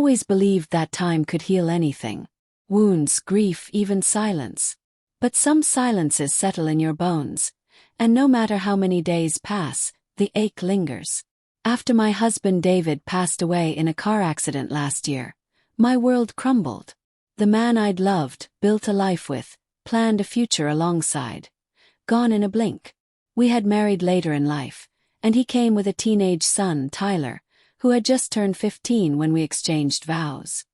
always believed that time could heal anything. Wounds, grief, even silence. But some silences settle in your bones, and no matter how many days pass, the ache lingers. After my husband David passed away in a car accident last year, my world crumbled. The man I'd loved, built a life with, planned a future alongside. Gone in a blink. We had married later in life, and he came with a teenage son, Tyler, who had just turned 15 when we exchanged vows.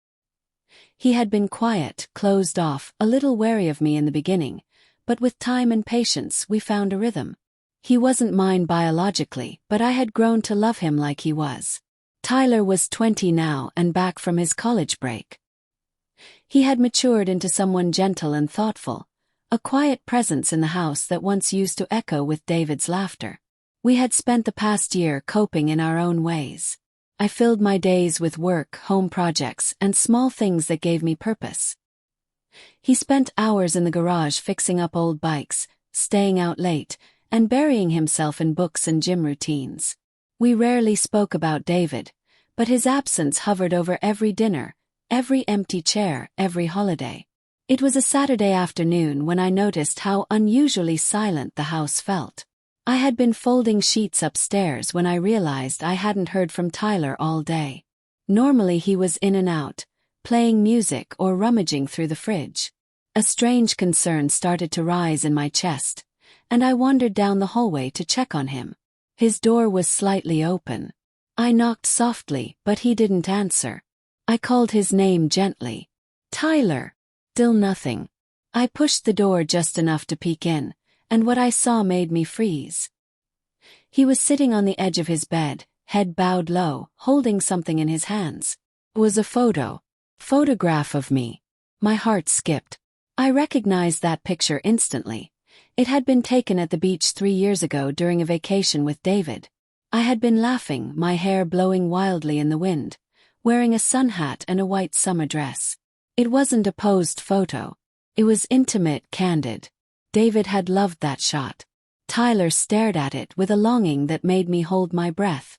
He had been quiet, closed off, a little wary of me in the beginning, but with time and patience we found a rhythm. He wasn't mine biologically, but I had grown to love him like he was. Tyler was 20 now and back from his college break. He had matured into someone gentle and thoughtful, a quiet presence in the house that once used to echo with David's laughter. We had spent the past year coping in our own ways. I filled my days with work, home projects, and small things that gave me purpose. He spent hours in the garage fixing up old bikes, staying out late, and burying himself in books and gym routines. We rarely spoke about David, but his absence hovered over every dinner, every empty chair, every holiday. It was a Saturday afternoon when I noticed how unusually silent the house felt. I had been folding sheets upstairs when I realized I hadn't heard from Tyler all day. Normally he was in and out, playing music or rummaging through the fridge. A strange concern started to rise in my chest, and I wandered down the hallway to check on him. His door was slightly open. I knocked softly, but he didn't answer. I called his name gently. Tyler. Still nothing. I pushed the door just enough to peek in, and what I saw made me freeze. He was sitting on the edge of his bed, head bowed low, holding something in his hands. It was a photograph of me. My heart skipped. I recognized that picture instantly. It had been taken at the beach 3 years ago during a vacation with David. I had been laughing, my hair blowing wildly in the wind, wearing a sun hat and a white summer dress. It wasn't a posed photo. It was intimate, candid. David had loved that shot. Tyler stared at it with a longing that made me hold my breath.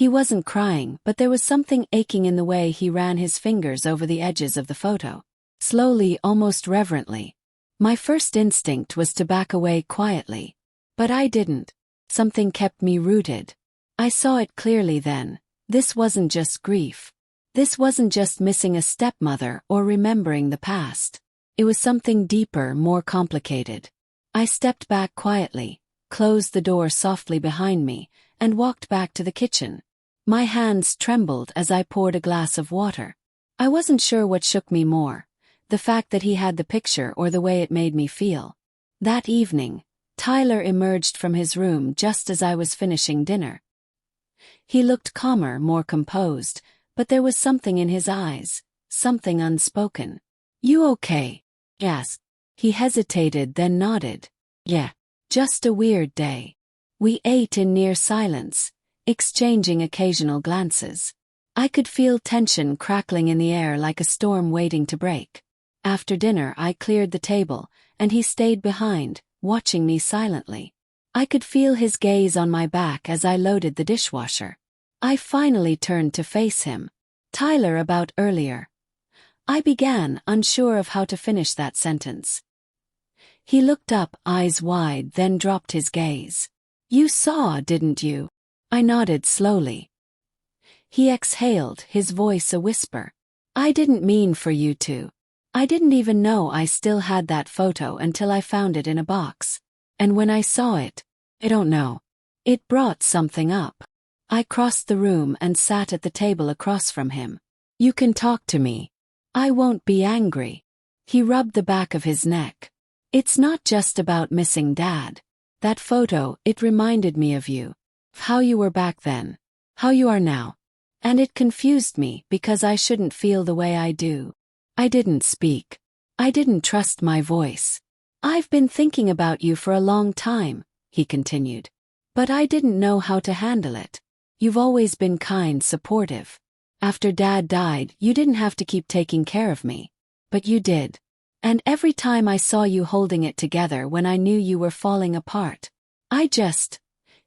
He wasn't crying, but there was something aching in the way he ran his fingers over the edges of the photo. Slowly, almost reverently. My first instinct was to back away quietly. But I didn't. Something kept me rooted. I saw it clearly then. This wasn't just grief. This wasn't just missing a stepmother or remembering the past. It was something deeper, more complicated. I stepped back quietly, closed the door softly behind me, and walked back to the kitchen. My hands trembled as I poured a glass of water. I wasn't sure what shook me more, the fact that he had the picture or the way it made me feel. That evening, Tyler emerged from his room just as I was finishing dinner. He looked calmer, more composed, but there was something in his eyes, something unspoken. "You okay?" he asked. He hesitated, then nodded. "Yeah. Just a weird day." We ate in near silence, exchanging occasional glances. I could feel tension crackling in the air like a storm waiting to break. After dinner I cleared the table, and he stayed behind, watching me silently. I could feel his gaze on my back as I loaded the dishwasher. I finally turned to face him. "Tyler, about earlier." I began, unsure of how to finish that sentence. He looked up, eyes wide, then dropped his gaze. "You saw, didn't you?" I nodded slowly. He exhaled, his voice a whisper. "I didn't mean for you to. I didn't even know I still had that photo until I found it in a box. And when I saw it, I don't know. It brought something up." I crossed the room and sat at the table across from him. "You can talk to me. I won't be angry." He rubbed the back of his neck. "It's not just about missing Dad. That photo, it reminded me of you. Of how you were back then. How you are now. And it confused me because I shouldn't feel the way I do." I didn't speak. I didn't trust my voice. "I've been thinking about you for a long time," he continued. "But I didn't know how to handle it. You've always been kind, supportive. After Dad died, you didn't have to keep taking care of me. But you did. And every time I saw you holding it together when I knew you were falling apart, I just..."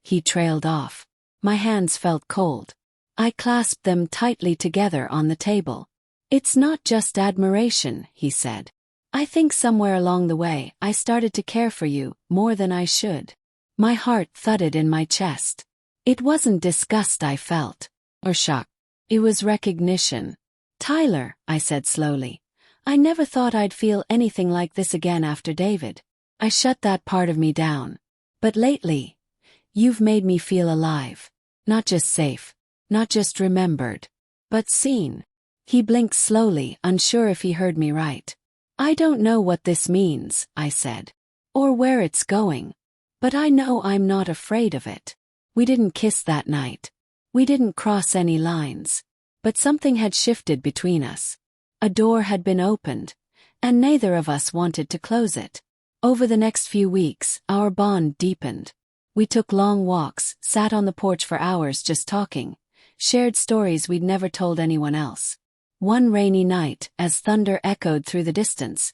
He trailed off. My hands felt cold. I clasped them tightly together on the table. "It's not just admiration," he said. "I think somewhere along the way I started to care for you more than I should." My heart thudded in my chest. It wasn't disgust I felt, or shock. It was recognition. "Tyler," I said slowly, "I never thought I'd feel anything like this again after David. I shut that part of me down. But lately, you've made me feel alive. Not just safe, not just remembered, but seen." He blinked slowly, unsure if he heard me right. "I don't know what this means," I said, "or where it's going. But I know I'm not afraid of it." We didn't kiss that night. We didn't cross any lines. But something had shifted between us. A door had been opened, and neither of us wanted to close it. Over the next few weeks, our bond deepened. We took long walks, sat on the porch for hours just talking, shared stories we'd never told anyone else. One rainy night, as thunder echoed through the distance,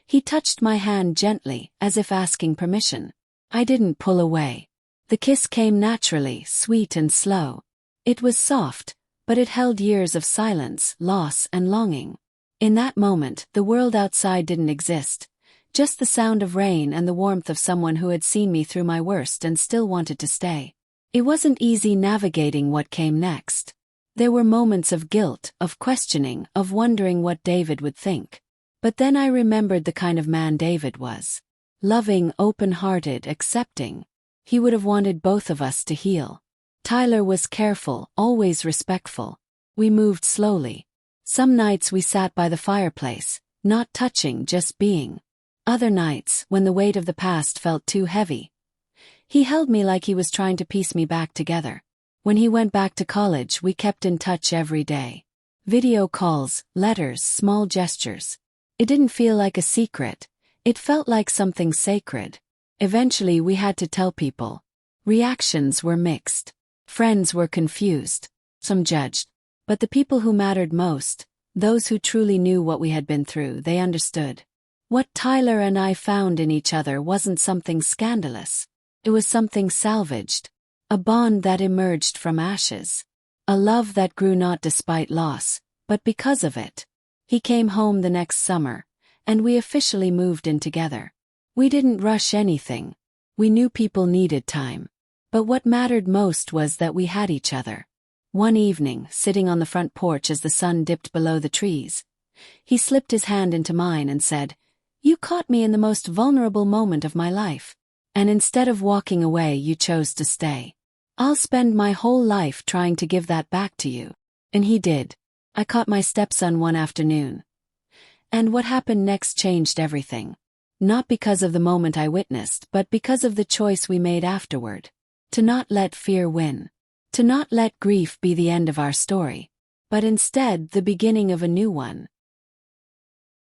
he touched my hand gently, as if asking permission. I didn't pull away. The kiss came naturally, sweet and slow. It was soft, but it held years of silence, loss, and longing. In that moment, the world outside didn't exist. Just the sound of rain and the warmth of someone who had seen me through my worst and still wanted to stay. It wasn't easy navigating what came next. There were moments of guilt, of questioning, of wondering what David would think. But then I remembered the kind of man David was. Loving, open-hearted, accepting. He would have wanted both of us to heal. Tyler was careful, always respectful. We moved slowly. Some nights we sat by the fireplace, not touching, just being. Other nights, when the weight of the past felt too heavy, he held me like he was trying to piece me back together. When he went back to college, we kept in touch every day. Video calls, letters, small gestures. It didn't feel like a secret. It felt like something sacred. Eventually we had to tell people. Reactions were mixed. Friends were confused. Some judged. But the people who mattered most, those who truly knew what we had been through, they understood. What Tyler and I found in each other wasn't something scandalous. It was something salvaged. A bond that emerged from ashes. A love that grew not despite loss, but because of it. He came home the next summer, and we officially moved in together. We didn't rush anything. We knew people needed time. But what mattered most was that we had each other. One evening, sitting on the front porch as the sun dipped below the trees, he slipped his hand into mine and said, "You caught me in the most vulnerable moment of my life. And instead of walking away, you chose to stay. I'll spend my whole life trying to give that back to you." And he did. I caught my stepson one afternoon. And what happened next changed everything. Not because of the moment I witnessed, but because of the choice we made afterward. To not let fear win. To not let grief be the end of our story. But instead, the beginning of a new one.